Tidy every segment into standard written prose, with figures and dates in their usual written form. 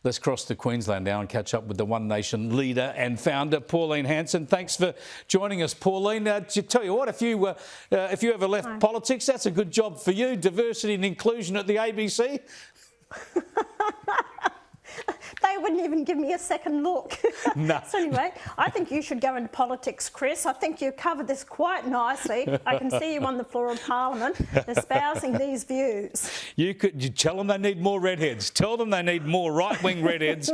Let's cross to Queensland now and catch up with the One Nation leader and founder, Pauline Hanson. Thanks for joining us, Pauline. To tell you what, if you ever left politics, that's a good job for you. Diversity and inclusion at the ABC. They wouldn't even give me a second look. No. So anyway, I think you should go into politics, Chris. I think you covered this quite nicely. I can see you on the floor of Parliament espousing these views. You tell them they need more redheads. Tell them they need more right-wing redheads.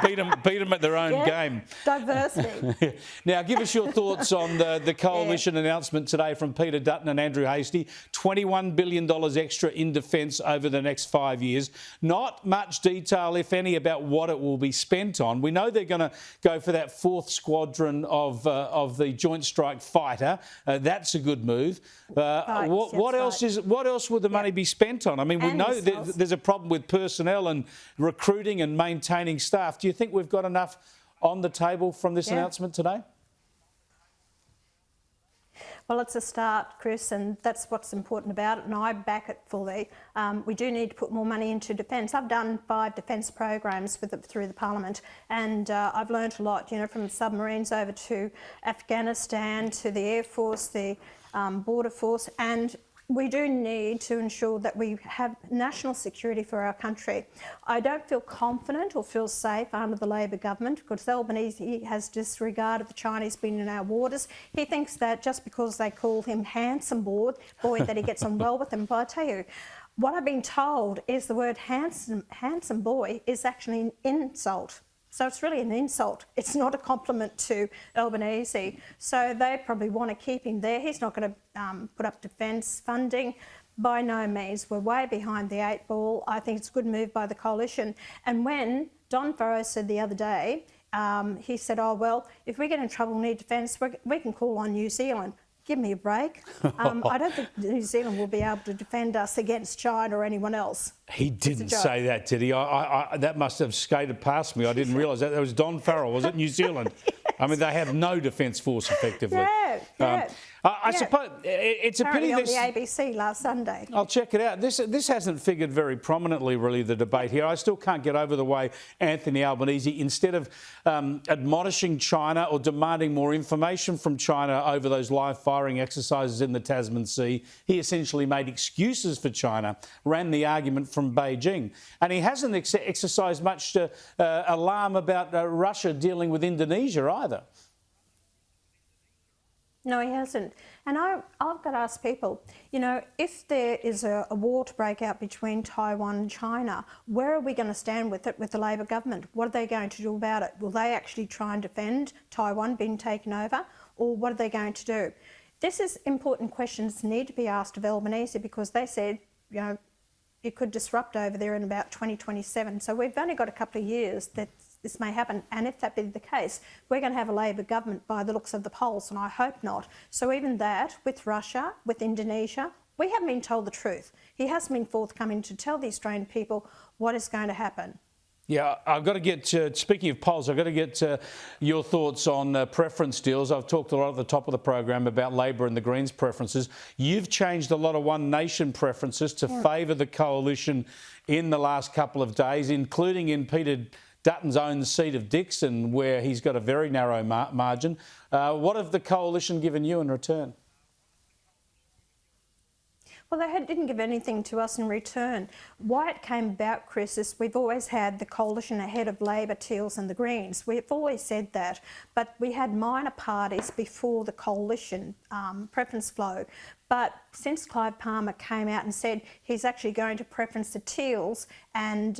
Beat them at their own game. Diversity. Now, give us your thoughts on the coalition announcement today from Peter Dutton and Andrew Hastie. $21 billion extra in defence over the next 5 years. Not much detail, if any, about what it will be spent on. We know they're going to go for that 4th squadron of the Joint Strike Fighter. That's a good move. What else would the money be spent on? I mean, we know there's a problem with personnel and recruiting and maintaining staff. Do you think we've got enough on the table from this announcement today? Well, it's a start, Chris, and that's what's important about it, and I back it fully. We do need to put more money into defence. I've done 5 defence programs through the Parliament, and I've learnt a lot, you know, from submarines over to Afghanistan, to the Air Force, the Border Force, and we do need to ensure that we have national security for our country. I don't feel confident or feel safe under the Labor government because Albanese has disregarded the Chinese being in our waters. He thinks that just because they call him handsome boy that he gets on well with them. But I tell you, what I've been told is the word handsome boy is actually an insult. So it's really an insult. It's not a compliment to Albanese. So they probably want to keep him there. He's not going to put up defence funding. By no means. We're way behind the 8 ball. I think it's a good move by the coalition. And when Don Farrow said the other day, he said, oh, well, if we get in trouble and need defence, we can call on New Zealand. Give me a break. I don't think New Zealand will be able to defend us against China or anyone else. He didn't say that, did he? That must have skated past me. I didn't realise that. That was Don Farrell, was it? New Zealand. Yes. I mean, they have no defence force, effectively. Yeah. I suppose it's apparently a pity on the ABC last Sunday. I'll check it out. This hasn't figured very prominently, really, the debate here. I still can't get over the way Anthony Albanese, instead of admonishing China or demanding more information from China over those live firing exercises in the Tasman Sea, he essentially made excuses for China, ran the argument from Beijing. And he hasn't exercised much alarm about Russia dealing with Indonesia either. No, he hasn't. And I've got to ask people, you know, if there is a war to break out between Taiwan and China, where are we going to stand with it with the Labor government? What are they going to do about it? Will they actually try and defend Taiwan being taken over? Or what are they going to do? This is important questions need to be asked of Albanese because they said, you know, it could disrupt over there in about 2027. So we've only got a couple of years that this may happen, and if that be the case, we're going to have a Labor government by the looks of the polls, and I hope not. So even that, with Russia, with Indonesia, we haven't been told the truth. He hasn't been forthcoming to tell the Australian people what is going to happen. Yeah, I've got to get, speaking of polls, I've got to get your thoughts on preference deals. I've talked a lot at the top of the program about Labor and the Greens preferences. You've changed a lot of One Nation preferences to favour the coalition in the last couple of days, including in Peter Dutton's own seat of Dixon, where he's got a very narrow margin. What have the coalition given you in return? Well, they didn't give anything to us in return. Why it came about, Chris, is we've always had the coalition ahead of Labor, Teals and the Greens. We've always said that. But we had minor parties before the coalition preference flow. But since Clive Palmer came out and said he's actually going to preference the Teals and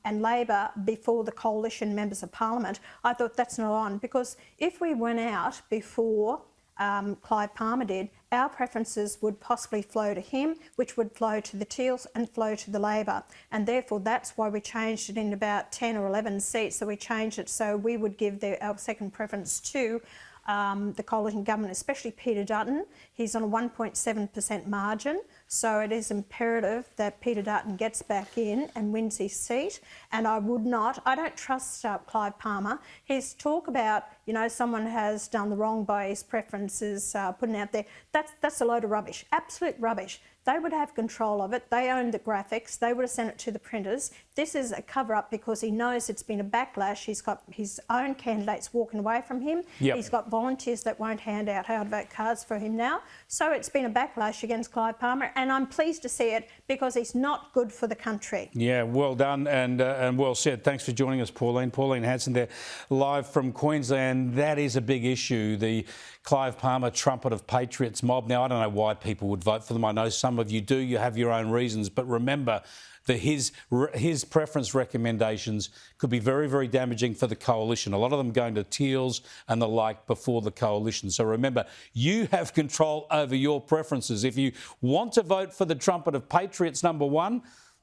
Labor before the coalition members of Parliament, I thought that's not on. Because if we went out before Clive Palmer did, our preferences would possibly flow to him, which would flow to the Teals and flow to the Labor. And therefore, that's why we changed it in about 10 or 11 seats. So we changed it so we would give our second preference to the coalition government, especially Peter Dutton. He's on a 1.7% margin, so it is imperative that Peter Dutton gets back in and wins his seat. And I don't trust Clive Palmer. His talk about, you know, someone has done the wrong by his preferences putting out there, that's a load of rubbish, absolute rubbish. They would have control of it. They own the graphics. They would have sent it to the printers. This is a cover-up because he knows it's been a backlash. He's got his own candidates walking away from him. Yep. He's got volunteers that won't hand out hard vote cards for him now. So it's been a backlash against Clive Palmer, and I'm pleased to see it because he's not good for the country. Yeah, well done and well said. Thanks for joining us, Pauline. Pauline Hanson there, live from Queensland. That is a big issue, the Clive Palmer trumpet of patriots mob. Now, I don't know why people would vote for them. I know some of you do. You have your own reasons. But remember that his preference recommendations could be very, very damaging for the coalition. A lot of them going to Teals and the like before the coalition. So remember, you have control over your preferences. If you want to vote for the trumpet of patriots #1,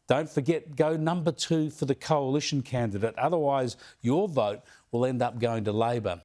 don't forget, go #2 for the coalition candidate. Otherwise, your vote will end up going to Labor.